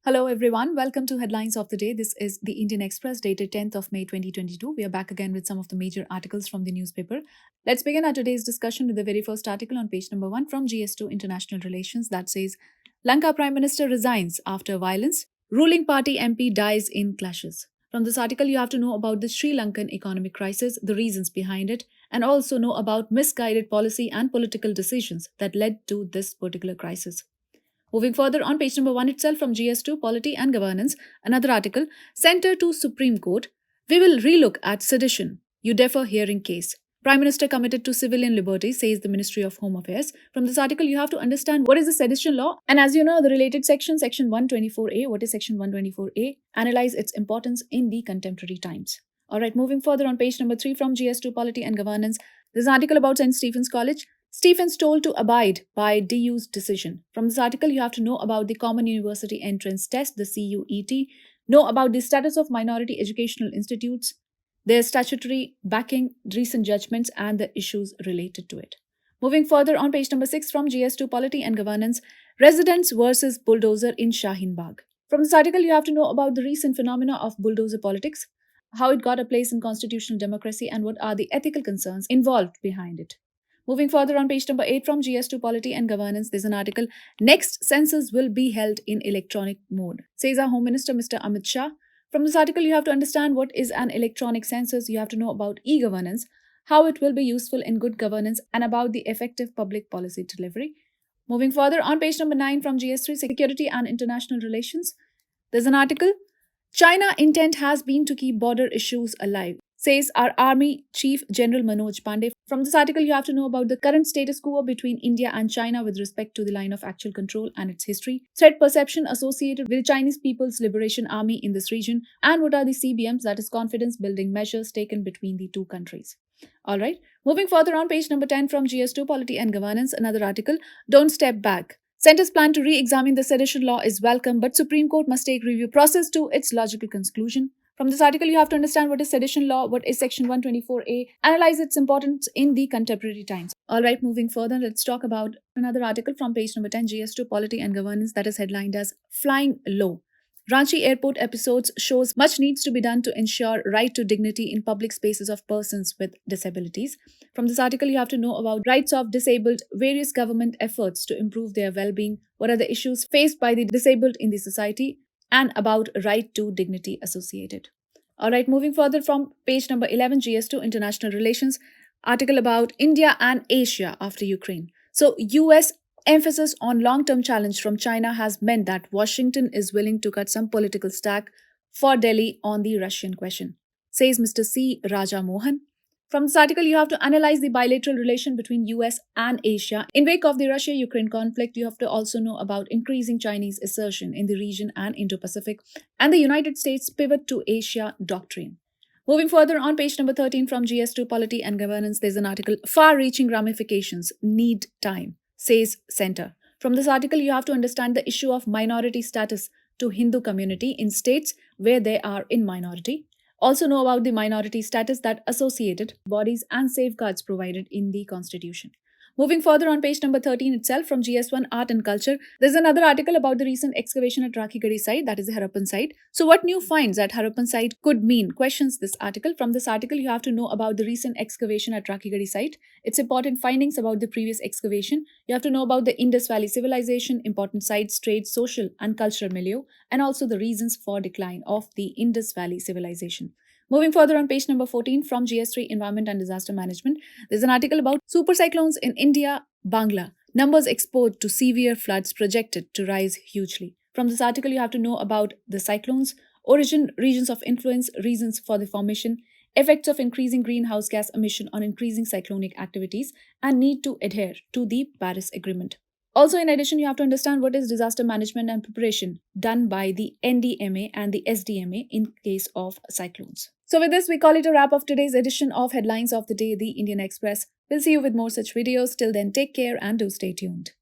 Hello everyone, welcome to Headlines of the Day. This is the Indian Express dated 10th of May 2022. We are back again with some of the major articles from the newspaper. Let's begin our today's discussion with the very first article on page number 1 from GS2 International Relations that says Lanka Prime Minister resigns after violence, ruling party MP dies in clashes. From this article, you have to know about the Sri Lankan economic crisis, the reasons behind it, and also know about misguided policy and political decisions that led to this particular crisis. Moving further on page number 1 itself from GS2 Polity and Governance, another article, Center to Supreme Court, we will relook at sedition. You defer hearing case. Prime Minister committed to civilian liberty, says the Ministry of Home Affairs. From this article, you have to understand what is the sedition law. And as you know, the related section, section 124A, what is section 124A? Analyze its importance in the contemporary times. Alright, moving further on page number 3 from GS2 Polity and Governance, there's an article about St. Stephen's College. Stephens told to abide by DU's decision. From this article, you have to know about the Common University Entrance Test, the CUET, know about the status of minority educational institutes, their statutory backing, recent judgments, and the issues related to it. Moving further on page number 6 from GS2 Polity and Governance, Residents versus Bulldozer in Shaheen Bagh. From this article, you have to know about the recent phenomena of bulldozer politics, how it got a place in constitutional democracy, and what are the ethical concerns involved behind it. Moving further on page number 8 from GS2 Polity and Governance, there's an article, Next census will be held in electronic mode, says our Home Minister Mr. Amit Shah. From this article, you have to understand what is an electronic census, you have to know about e-governance, how it will be useful in good governance, and about the effective public policy delivery. Moving further on page number 9 from GS3 Security and International Relations, there's an article, China intent has been to keep border issues alive, says our Army Chief General Manoj Pandey. From this article, you have to know about the current status quo between India and China with respect to the line of actual control and its history, threat perception associated with the Chinese People's Liberation Army in this region, and what are the CBMs, that is confidence building measures taken between the two countries. Alright, moving further on page number 10 from GS2 Polity and Governance, another article, Don't Step Back. Centre's plan to re-examine the sedition law is welcome, but Supreme Court must take review process to its logical conclusion. From this article, you have to understand what is sedition law, what is section 124A, analyze its importance in the contemporary times. Alright, moving further, let's talk about another article from page number 10, GS2 Polity and Governance, that is headlined as Flying Low. Ranchi Airport episodes shows much needs to be done to ensure right to dignity in public spaces of persons with disabilities. From this article, you have to know about rights of disabled, various government efforts to improve their well-being, what are the issues faced by the disabled in the society, and about right to dignity associated. Alright, moving further from page number 11, GS2 International Relations, article about India and Asia after Ukraine. So, US emphasis on long-term challenge from China has meant that Washington is willing to cut some political slack for Delhi on the Russian question, says Mr. C. Raja Mohan. From this article, you have to analyze the bilateral relation between US and Asia. In wake of the Russia-Ukraine conflict, you have to also know about increasing Chinese assertion in the region and Indo-Pacific, and the United States pivot to Asia doctrine. Moving further on page number 13 from GS2 Polity and Governance, there's an article, Far-reaching ramifications need time, says Center. From this article, you have to understand the issue of minority status to Hindu community in states where they are in minority. Also know about the minority status that associated bodies and safeguards provided in the Constitution. Moving further on page number 13 itself from GS1 Art and Culture, there's another article about the recent excavation at Rakhigadi site, that is the Harappan site. So what new finds at Harappan site could mean? Questions this article. From this article, you have to know about the recent excavation at Rakhigadi site, its important findings about the previous excavation. You have to know about the Indus Valley civilization, important sites, trade, social and cultural milieu, and also the reasons for decline of the Indus Valley civilization. Moving further on page number 14 from GS3 Environment and Disaster Management, there's an article about super cyclones in India, Bangla. Numbers exposed to severe floods projected to rise hugely. From this article, you have to know about the cyclones, origin, regions of influence, reasons for the formation, effects of increasing greenhouse gas emission on increasing cyclonic activities, and need to adhere to the Paris Agreement. Also, in addition, you have to understand what is disaster management and preparation done by the NDMA and the SDMA in case of cyclones. So with this, we call it a wrap of today's edition of Headlines of the Day, the Indian Express. We'll see you with more such videos. Till then, take care and do stay tuned.